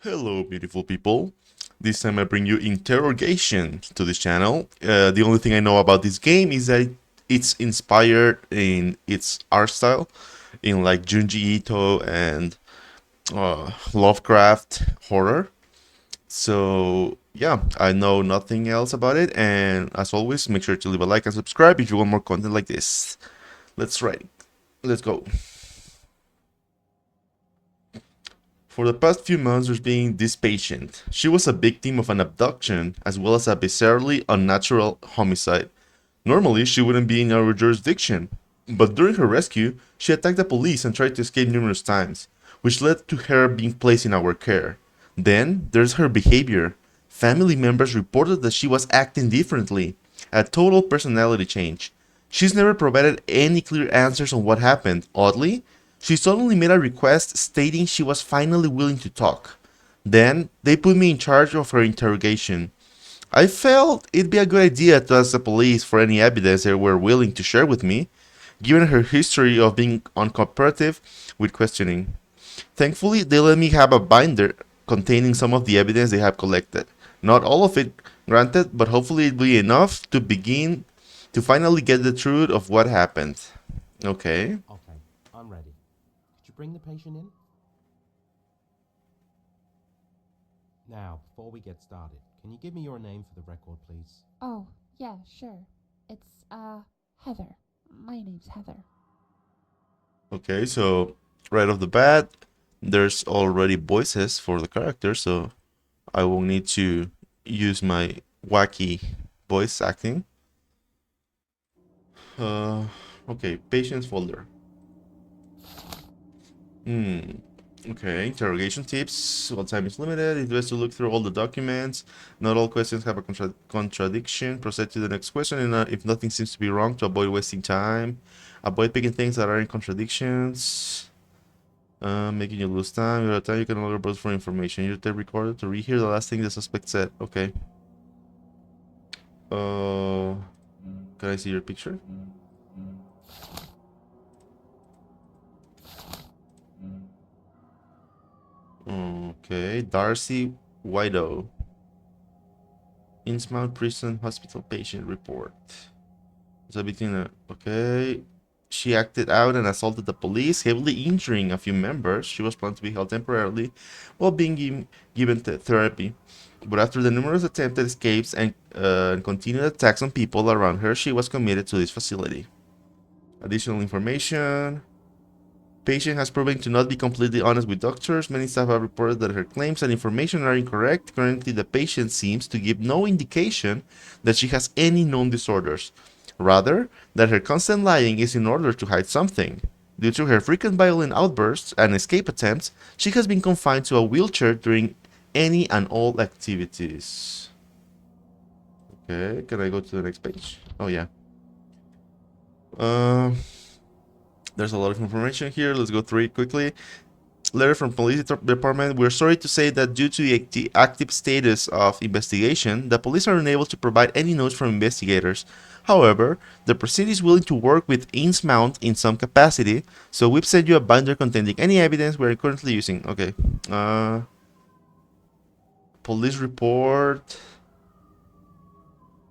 Hello, beautiful people. This time I bring you In-TERROR-gation to this channel. The only thing I know about this game is that it's inspired in its art style, in like Junji Itto and Lovecraft horror. So yeah, I know nothing else about it, and as always, make sure to leave a like and subscribe if you want more content like this. Let's write. Let's go. For the past few months, there's been this patient. She was a victim of an abduction as well as a bizarrely unnatural homicide. Normally, she wouldn't be in our jurisdiction, but during her rescue, she attacked the police and tried to escape numerous times, which led to her being placed in our care. Then, there's her behavior. Family members reported that she was acting differently, a total personality change. She's never provided any clear answers on what happened. Oddly, she suddenly made a request stating she was finally willing to talk. Then, they put me in charge of her interrogation. I felt it'd be a good idea to ask the police for any evidence they were willing to share with me, given her history of being uncooperative with questioning. Thankfully, they let me have a binder containing some of the evidence they have collected. Not all of it, granted, but hopefully it'll be enough to begin to finally get the truth of what happened. Okay. Okay, I'm ready. Could you bring the patient in? Now, before we get started, can you give me your name for the record, please? Oh, yeah, sure. It's, Heather. My name's Heather. Okay, so right off the bat, there's already voices for the characters, so I won't need to use my wacky voice acting. Uh, okay, patients folder. Okay, interrogation tips. Well, time is limited. It best to look through all the documents. Not all questions have a contradiction. Proceed to the next question, and if nothing seems to be wrong, to avoid wasting time. Avoid picking things that are in contradictions. Making you lose time. You're time you can no longer browse for information. Use the tape recorder to rehear the last thing the suspect said. Okay. Can I see your picture? Okay, Darcy Widow. Innsmouth Prison Hospital patient report. So between okay. She acted out and assaulted the police, heavily injuring a few members. She was planned to be held temporarily while being given therapy. But after the numerous attempted escapes and continued attacks on people around her, she was committed to this facility. Additional information. Patient has proven to not be completely honest with doctors. Many staff have reported that her claims and information are incorrect. Currently, the patient seems to give no indication that she has any known disorders. Rather, that her constant lying is in order to hide something. Due to her frequent violent outbursts and escape attempts, she has been confined to a wheelchair during any and all activities. Okay, can I go to the next page? Oh, yeah. There's a lot of information here. Let's go through it quickly. Letter from police department. We're sorry to say that due to the active status of investigation, the police are unable to provide any notes from investigators. However, the proceeding is willing to work with Innsmouth in some capacity, so we've sent you a binder containing any evidence we're currently using. Okay. Police report.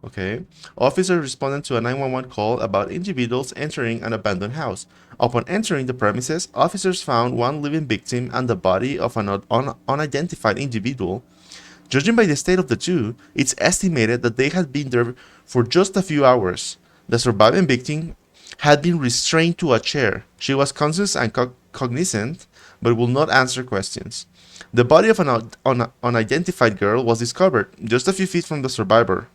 Okay. Officers responded to a 911 call about individuals entering an abandoned house. Upon entering the premises, officers found one living victim and the body of an unidentified individual. Judging by the state of the two, it's estimated that they had been there for just a few hours. The surviving victim had been restrained to a chair. She was conscious and cognizant, but will not answer questions. The body of an unidentified girl was discovered just a few feet from the survivor.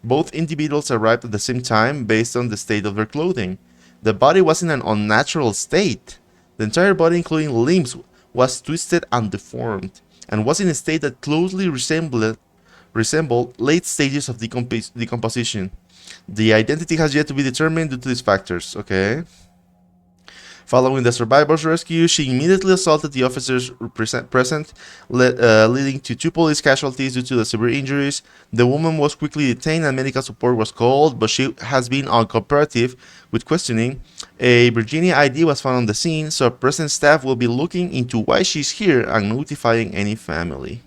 Both individuals arrived at the same time based on the state of their clothing. The body was in an unnatural state. The entire body, including limbs, was twisted and deformed, and was in a state that closely resembled late stages of decomposition. The identity has yet to be determined due to these factors. Okay. Following the survivors' rescue, she immediately assaulted the officers present, leading to 2 police casualties due to the severe injuries. The woman was quickly detained and medical support was called, but she has been uncooperative with questioning. A Virginia ID was found on the scene, so present staff will be looking into why she's here and notifying any family.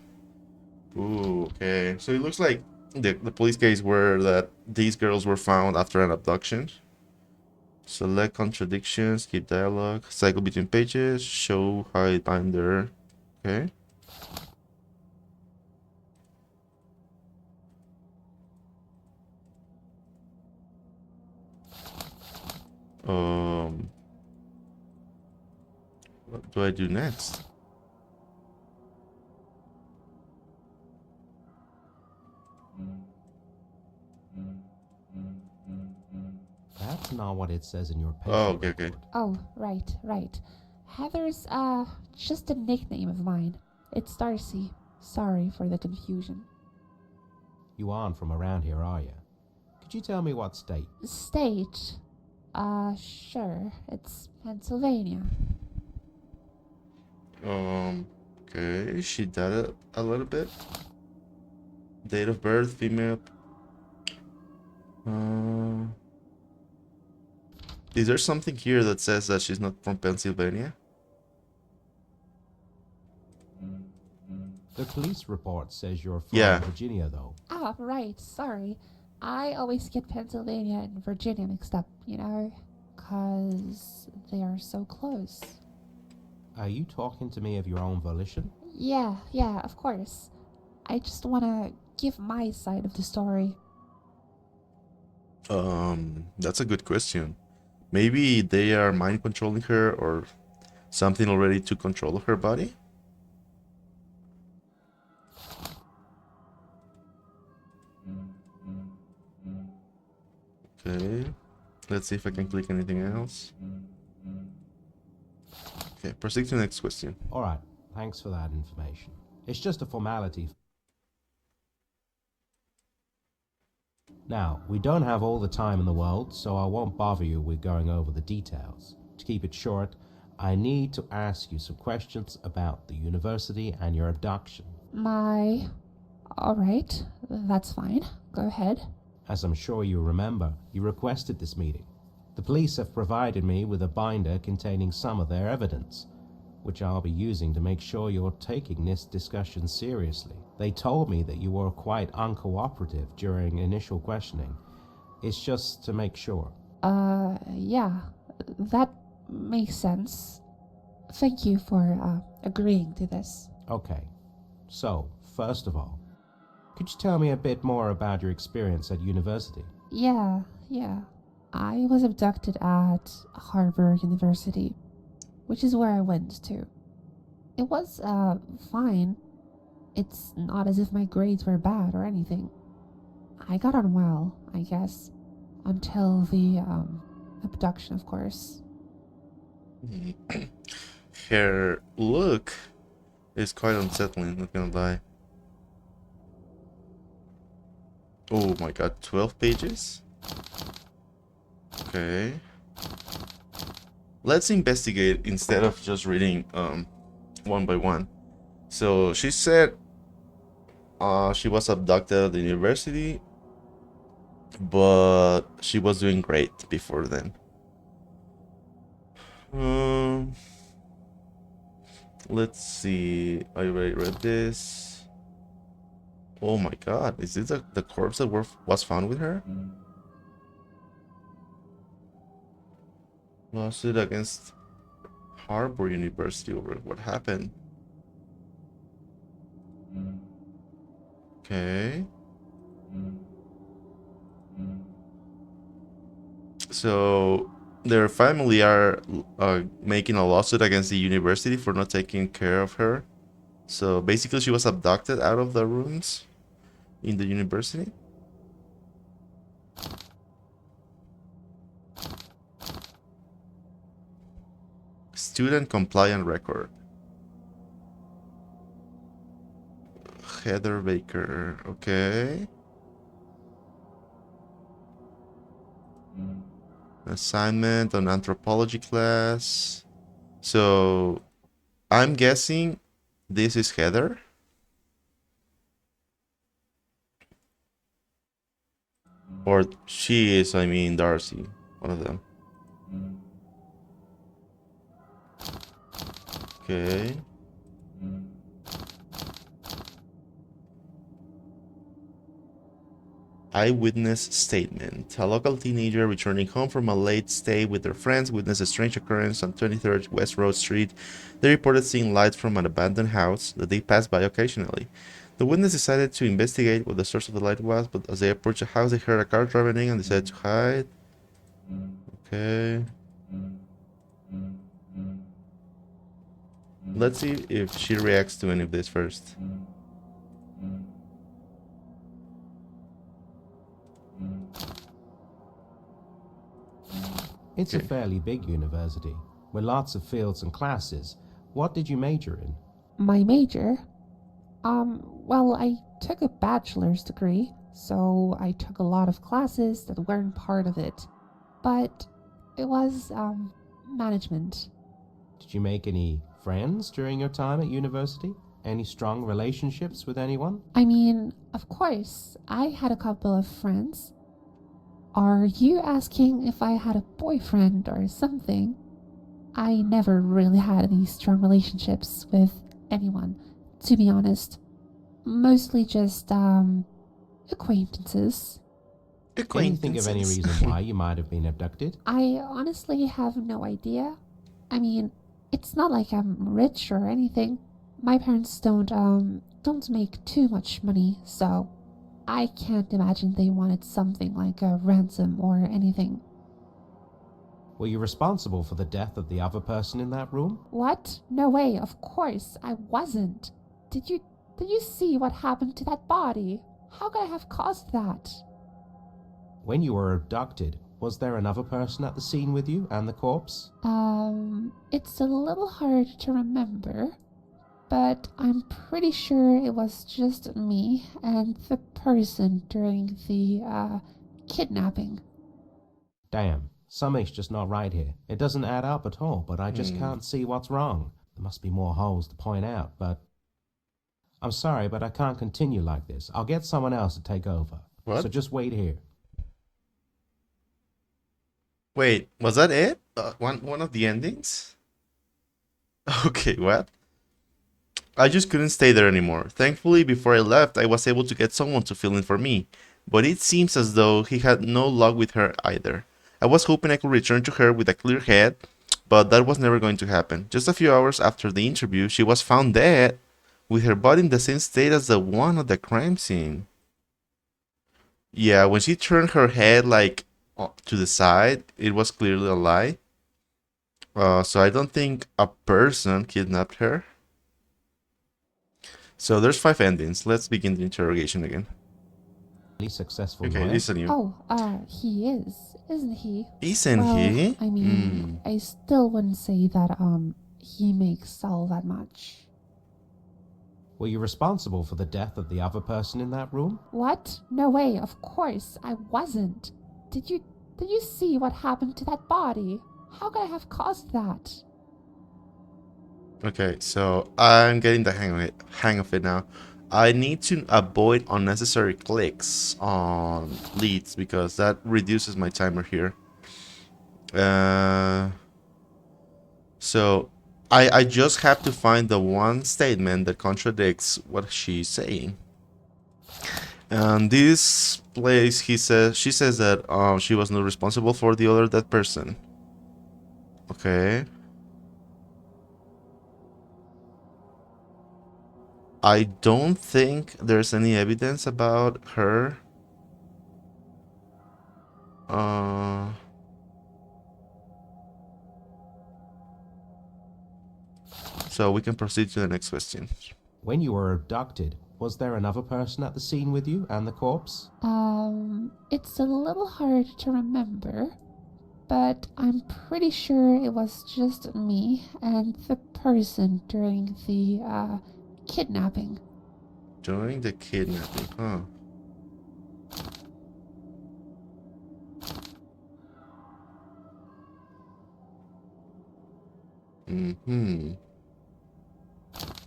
Ooh, okay. So it looks like the police case where that these girls were found after an abduction. Select contradictions, keep dialogue, cycle between pages, show hide binder. Okay. What do I do next? That's not what it says in your patient Oh, okay, okay. record. Oh, right. Heather's, just a nickname of mine. It's Darcy. Sorry for the confusion. You aren't from around here, are you? Could you tell me what state? State? Sure. It's Pennsylvania. Okay. She died a little bit. Date of birth, female. Is there something here that says that she's not from Pennsylvania? The police report says you're from Yeah. Virginia, though. Ah, right. Sorry. I always get Pennsylvania and Virginia mixed up, 'cause they are so close. Are you talking to me of your own volition? Yeah, of course. I just wanna give my side of the story. That's a good question. Maybe they are mind controlling her or something already took control of her body? Okay. Let's see if I can click anything else. Okay, proceed to the next question. Alright, thanks for that information. It's just a formality. Now, we don't have all the time in the world, so I won't bother you with going over the details. To keep it short, I need to ask you some questions about the university and your abduction. Alright, that's fine. Go ahead. As I'm sure you remember, you requested this meeting. The police have provided me with a binder containing some of their evidence, which I'll be using to make sure you're taking this discussion seriously. They told me that you were quite uncooperative during initial questioning. It's just to make sure. Yeah, that makes sense. Thank you for, agreeing to this. Okay, so, first of all, could you tell me a bit more about your experience at university? Yeah. I was abducted at Harvard University, which is where I went to. It was, fine. It's not as if my grades were bad or anything. I got on well, I guess. Until the, abduction, of course. Her look is quite unsettling, not gonna lie. Oh my god, 12 pages? Okay. Let's investigate instead of just reading one by one. So she said she was abducted at the university, but she was doing great before then. Let's see. I already read this. Oh my god, is this the corpse that was found with her? Lawsuit against Harvard University over what happened. Okay. So their family are making a lawsuit against the university for not taking care of her. So basically she was abducted out of the rooms in the university. Student compliant record. Heather Baker. Okay. Assignment on anthropology class. So I'm guessing this is Heather. Or she is, I mean, Darcy. One of them. Okay. Eyewitness statement. A local teenager returning home from a late stay with their friends witnessed a strange occurrence on 23rd West Road Street. They reported seeing lights from an abandoned house that they passed by occasionally. The witness decided to investigate what the source of the light was, but as they approached the house, they heard a car driving in and decided to hide. Okay. Let's see if she reacts to any of this first. It's a fairly big university, with lots of fields and classes. What did you major in? My major? Well, I took a bachelor's degree, so I took a lot of classes that weren't part of it. But it was, management. Did you make any friends during your time at university? Any strong relationships with anyone? I mean, of course, I had a couple of friends. Are you asking if I had a boyfriend or something? I never really had any strong relationships with anyone, to be honest. Mostly just, acquaintances. Can you think of any reason why you might have been abducted? I honestly have no idea. I mean, it's not like I'm rich or anything. My parents don't make too much money, so I can't imagine they wanted something like a ransom or anything. Were you responsible for the death of the other person in that room? What? No way, of course, I wasn't. Did you see what happened to that body? How could I have caused that? When you were abducted, was there another person at the scene with you and the corpse? It's a little hard to remember, but I'm pretty sure it was just me and the person during the, kidnapping. Damn, something's just not right here. It doesn't add up at all, but I just can't see what's wrong. There must be more holes to point out, but... I'm sorry, but I can't continue like this. I'll get someone else to take over. What? So just wait here. Wait, was that it? One of the endings? Okay, what? I just couldn't stay there anymore. Thankfully, before I left, I was able to get someone to fill in for me. But it seems as though he had no luck with her either. I was hoping I could return to her with a clear head, but that was never going to happen. Just a few hours after the interview, she was found dead, with her body in the same state as the one at the crime scene. Yeah, when she turned her head like to the side, it was clearly a lie. So I don't think a person kidnapped her. So there's 5 endings. Let's begin the interrogation again. Successful Okay, lawyer. listen you. Oh, he is, isn't he? Isn't Well, he? I mean, I still wouldn't say that, he makes all that much. Were you responsible for the death of the other person in that room? What? No way, of course, I wasn't. Did you see what happened to that body? How could I have caused that? Okay, so I'm getting the hang of it now. I need to avoid unnecessary clicks on leads because that reduces my timer here. So I just have to find the one statement that contradicts what she's saying. And this place, she says that she was not responsible for the other dead person. Okay. I don't think there's any evidence about her. So we can proceed to the next question. When you were abducted, was there another person at the scene with you and the corpse? It's a little hard to remember, but I'm pretty sure it was just me and the person during the, kidnapping. During the kidnapping, huh? Mm-hmm.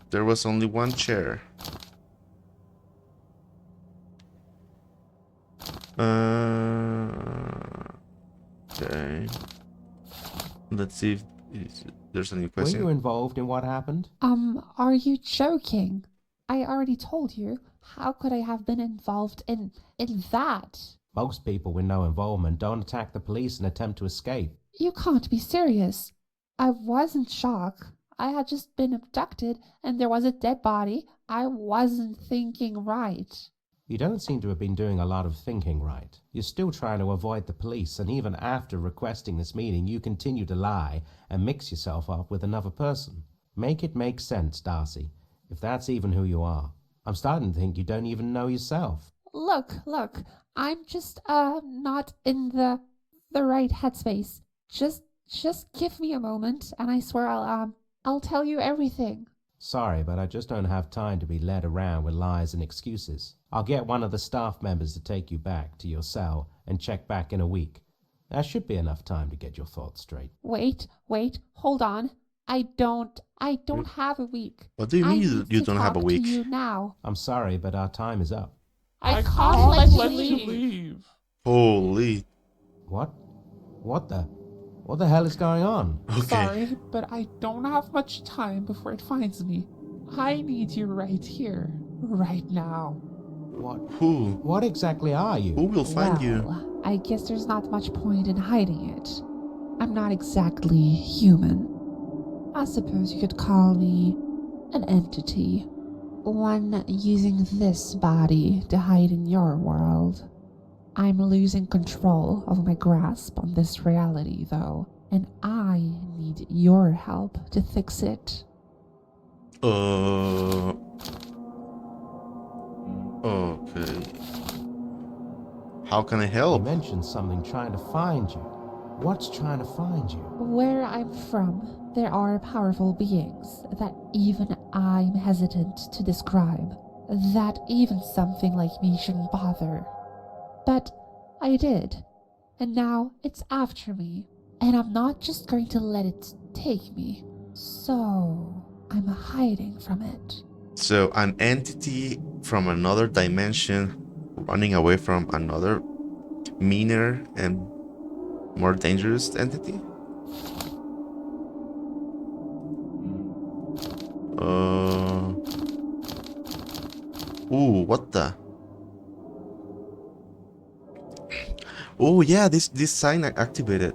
There was only one chair. Okay. Let's see if there's any Were question. you involved in what happened? Are you joking? I already told you. How could I have been involved in that? Most people with no involvement don't attack the police and attempt to escape. You can't be serious. I was in shock. I had just been abducted and there was a dead body. I wasn't thinking right. You don't seem to have been doing a lot of thinking right. You're still trying to avoid the police, and even after requesting this meeting, you continue to lie and mix yourself up with another person. Make it make sense, Darcy, if that's even who you are. I'm starting to think you don't even know yourself. Look, I'm just not in the right headspace. Just give me a moment and I swear I'll tell you everything. Sorry, but I just don't have time to be led around with lies and excuses. I'll get one of the staff members to take you back to your cell and check back in a week. That should be enough time to get your thoughts straight. Wait, hold on. I don't have a week. What do you I mean need you to don't have a talk week? to you now. I'm sorry, but our time is up. I can't let you leave. Holy. What? What the hell is going on? Okay. Sorry, but I don't have much time before it finds me. I need you right here, right now. What exactly are Who you? will find you? Well, I guess there's not much point in hiding it. I'm not exactly human. I suppose you could call me an entity. One using this body to hide in your world. I'm losing control of my grasp on this reality, though, and I need your help to fix it. Okay. How can I You help? mentioned something trying to find you. What's trying to find you? Where I'm from, there are powerful beings that even I'm hesitant to describe, that even something like me shouldn't bother. But I did, and now it's after me, and I'm not just going to let it take me. So I'm hiding from it. So, an entity from another dimension running away from another meaner and more dangerous entity? Ooh, what the? Oh yeah, this sign activated.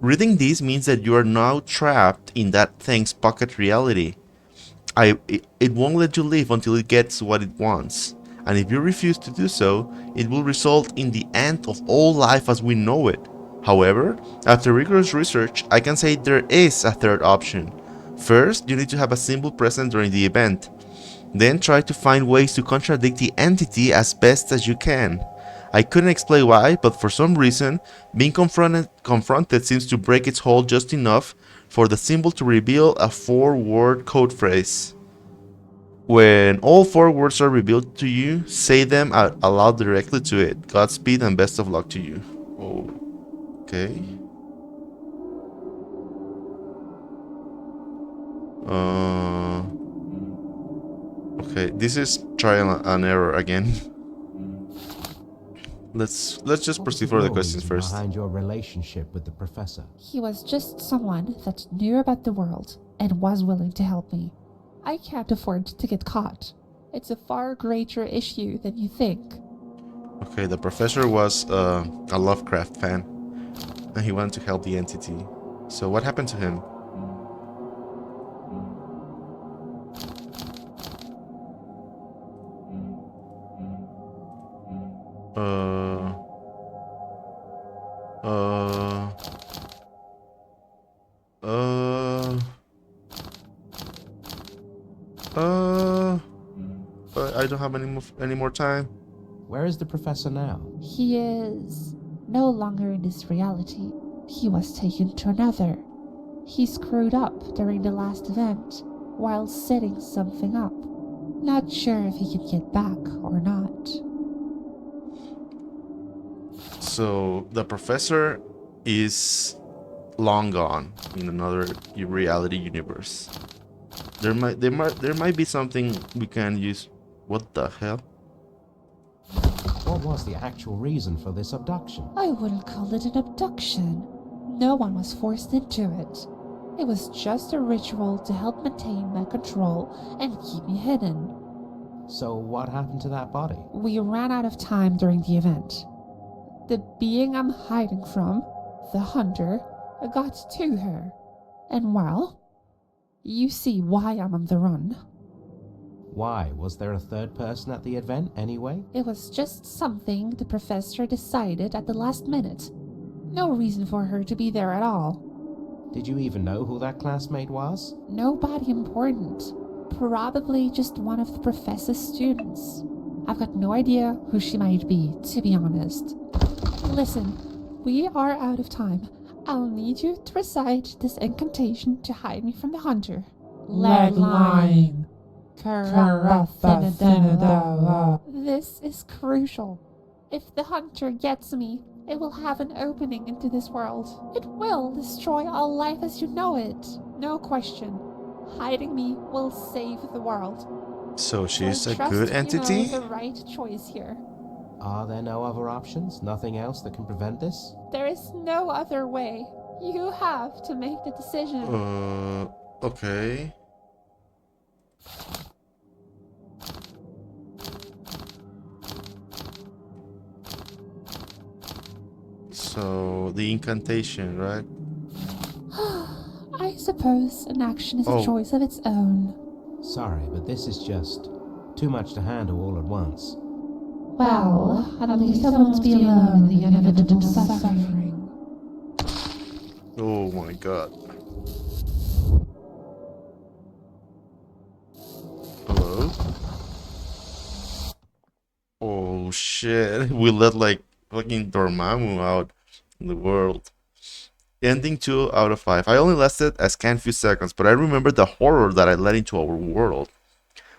Reading this means that you are now trapped in that thing's pocket reality. It won't let you leave until it gets what it wants. And if you refuse to do so, it will result in the end of all life as we know it. However, after rigorous research, I can say there is a third option. First, you need to have a symbol present during the event. Then try to find ways to contradict the entity as best as you can. I couldn't explain why, but for some reason, being confronted seems to break its hold just enough for the symbol to reveal a 4-word code phrase. When all 4 words are revealed to you, say them out aloud directly to it. Godspeed and best of luck to you. Okay. Okay, this is trial and error again. Let's just What proceed was for the real questions reason first. behind your relationship with the professor? He was just someone that knew about the world and was willing to help me. I can't afford to get caught. It's a far greater issue than you think. Okay, the professor was a Lovecraft fan, and he wanted to help the entity. So what happened to him? I don't have any more time. Where is the professor now? He is no longer in this reality. He was taken to another. He screwed up during the last event while setting something up. Not sure if he can get back or not. So the professor is long gone in another reality universe. There might be something we can use. What the hell? What was the actual reason for this abduction? I wouldn't call it an abduction. No one was forced into it. It was just a ritual to help maintain my control and keep me hidden. So what happened to that body? We ran out of time during the event. The being I'm hiding from, the hunter, got to her. And well, you see why I'm on the run. Why? Was there a third person at the event anyway? It was just something the professor decided at the last minute. No reason for her to be there at all. Did you even know who that classmate was? Nobody important. Probably just one of the professor's students. I've got no idea who she might be, to be honest. Listen, we are out of time. I'll need you to recite this incantation to hide me from the hunter. Legline. This is crucial. If the hunter gets me, it will have an opening into this world. It will destroy all life as you know it. No question. Hiding me will save the world. So she's I a trust good you entity? know the right choice here. Are there no other options? Nothing else that can prevent this? There is no other way. You have to make the decision. Okay. So, the incantation, right? I suppose an action is Oh. a choice of its own. Sorry, but this is just too much to handle all at once. Well, at least I won't be alone in the inevitable suffering. Oh my god. Hello? Oh shit. We let like fucking Dormammu out in the world. Ending 2 out of 5. I only lasted a scant few seconds, but I remember the horror that I let into our world.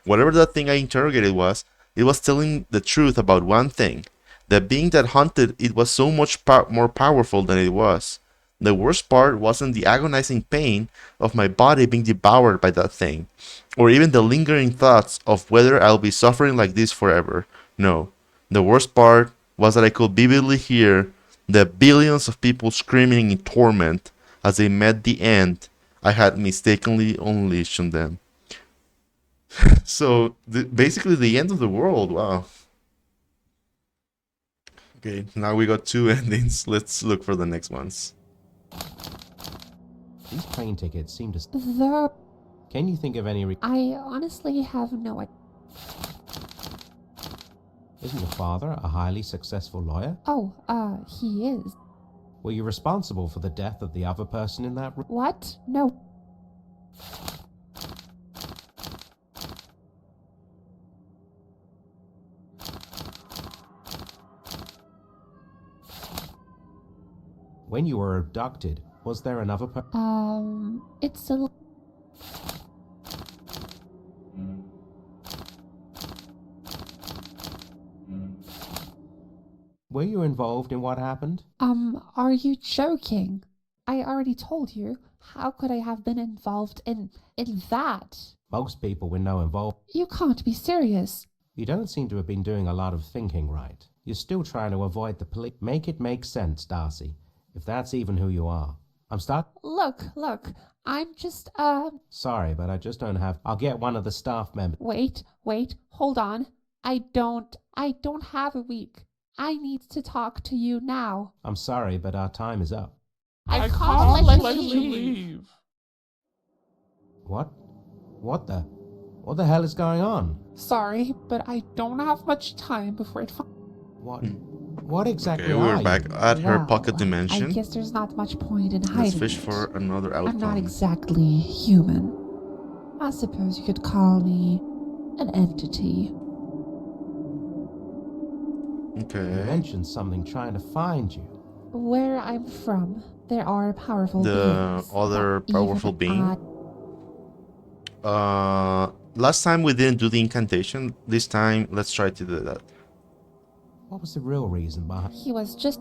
Whatever that thing I interrogated was, it was telling the truth about one thing. The being that hunted it was so much more powerful than it was. The worst part wasn't the agonizing pain of my body being devoured by that thing, or even the lingering thoughts of whether I'll be suffering like this forever. No, the worst part was that I could vividly hear the billions of people screaming in torment as they met the end I had mistakenly unleashed on them. So, basically the end of the world, wow. Okay, now we got 2 endings. Let's look for the next ones. These plane tickets seem to... The... Can you think of any... I honestly have no idea. Isn't your father a highly successful lawyer? Oh, he is. Were you responsible for the death of the other person in that room? What? No. When you were abducted, was there another It's a... Were you involved in what happened? Are you joking? I already told you. How could I have been involved in that? Most people with no involvement. You can't be serious. You don't seem to have been doing a lot of thinking right. You're still trying to avoid the police. Make it make sense, Darcy. If that's even who you are. Look, I'm just, Sorry, but I just don't have... I'll get one of the staff members. Wait, hold on. I don't have a week. I need to talk to you now. I'm sorry, but our time is up. I can't let you leave. What? What the hell is going on? Sorry, but I don't have much time before it... What exactly Okay, are we're you? back at her Well, pocket I dimension. guess there's not much point in hiding. Let's fish it. for another outcome. I'm not exactly human. I suppose you could call me an entity. Okay. You mentioned something trying to find you. Where I'm from, there are powerful The beings. other that powerful even being? Last time we didn't do the incantation. This time, let's try to do that. What was the real reason behind... He was just...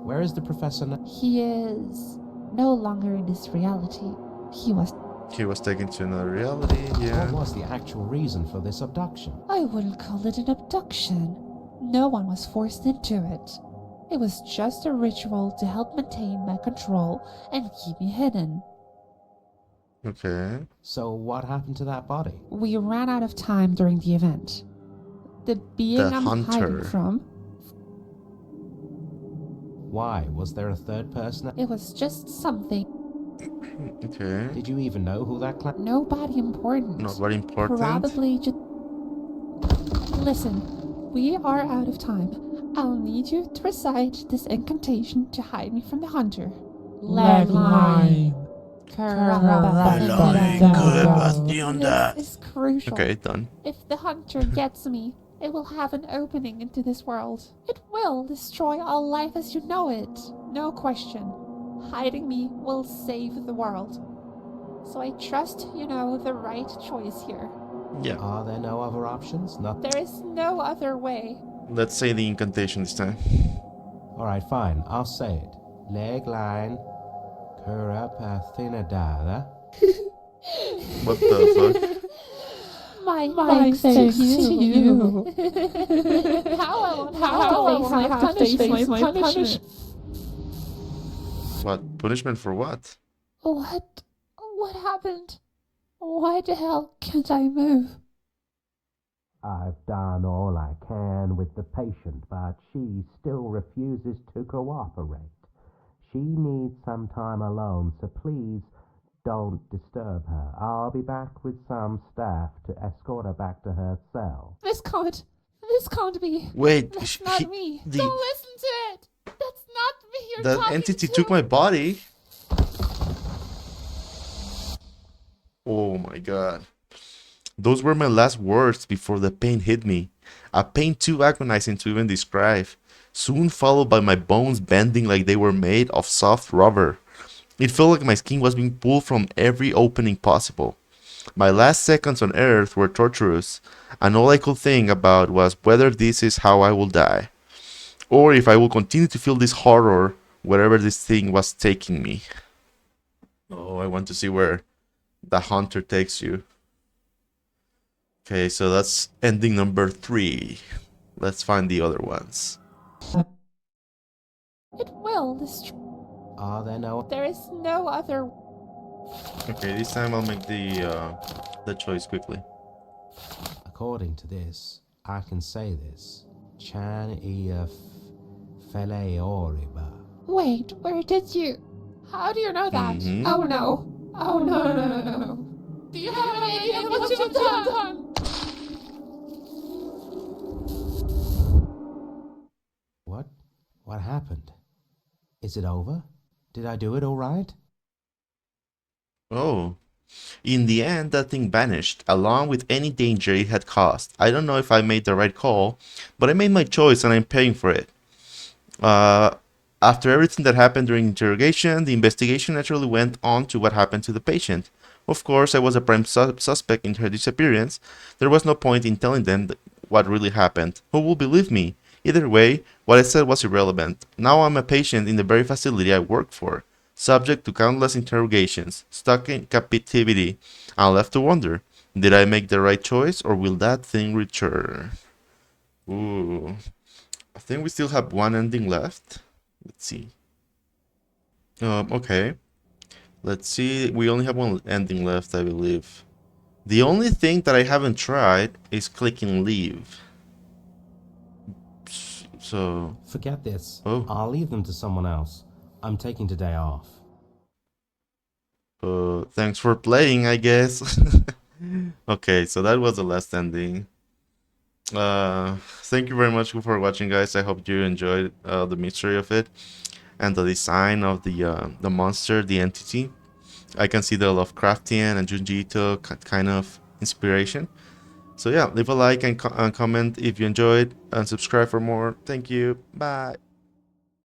Where is the professor now? He is no longer in this reality. He was. He was taken to another reality, What yeah. was the actual reason for this abduction? I wouldn't call it an abduction. No one was forced into it. It was just a ritual to help maintain my control and keep me hidden. Okay. So what happened to that body? We ran out of time during the event. The being The I'm hiding hunter. from, Why? Was there a third person? it was just something. Okay. Did you even know who that Nobody important. Not very important. Probably just. Listen, we are out of time. I'll need you to recite this incantation to hide me from the hunter. Legline. This is crucial. Okay, done. If the hunter gets me, it will have an opening into this world. It will destroy all life as you know it. No question. Hiding me will save the world. So I trust you know the right choice here. Yeah. Are there no other options? Not. There is no other way. Let's say the incantation this time. Alright, fine. I'll say it. Leg line. Kurapathinadada. What the fuck? My Thanks thanks to you. How I won't Have to face my punishment. What? Punishment for what? What? What happened? Why the hell can't I move? I've done all I can with the patient, but she still refuses to cooperate. She needs some time alone, so please don't disturb her. I'll be back with some staff to escort her back to her cell. This can't be. Wait, That's not me. the- Don't listen to it. That's not me you're that talking entity to. took my body. Oh my god. Those were my last words before the pain hit me. A pain too agonizing to even describe. Soon followed by my bones bending like they were made of soft rubber. It felt like my skin was being pulled from every opening possible. My last seconds on earth were torturous, and all I could think about was whether this is how I will die, or if I will continue to feel this horror wherever this thing was taking me. Oh, I want to see where the hunter takes you. Okay, so that's ending number 3. Let's find the other ones. It will destroy. Are there no... There is no other. Okay, this time I'll make the choice quickly. According to this, I can say this. Chan ia fele oriba. Wait, where did you? How do you know that? Mhm. Oh no. Oh no. Do you have any idea what you've done? What? What happened? Is it over? Did I do it all right? Oh. In the end, that thing vanished, along with any danger it had caused. I don't know if I made the right call, but I made my choice and I'm paying for it. After everything that happened during interrogation, the investigation naturally went on to what happened to the patient. Of course, I was a prime suspect in her disappearance. There was no point in telling them what really happened. Who will believe me? Either way, what I said was irrelevant. Now I'm a patient in the very facility I work for, subject to countless interrogations, stuck in captivity, and left to wonder, did I make the right choice or will that thing return? Ooh. I think we still have one ending left. Let's see. Okay. Let's see. We only have one ending left, I believe. The only thing that I haven't tried is clicking leave. So... Forget this. Oh. I'll leave them to someone else. I'm taking today off. Thanks for playing, I guess. Okay, so that was the last ending. Thank you very much for watching, guys. I hope you enjoyed the mystery of it and the design of the monster, the entity. I can see the Lovecraftian and Junji Itto kind of inspiration. So yeah, leave a like and comment if you enjoyed and subscribe for more. Thank you. Bye.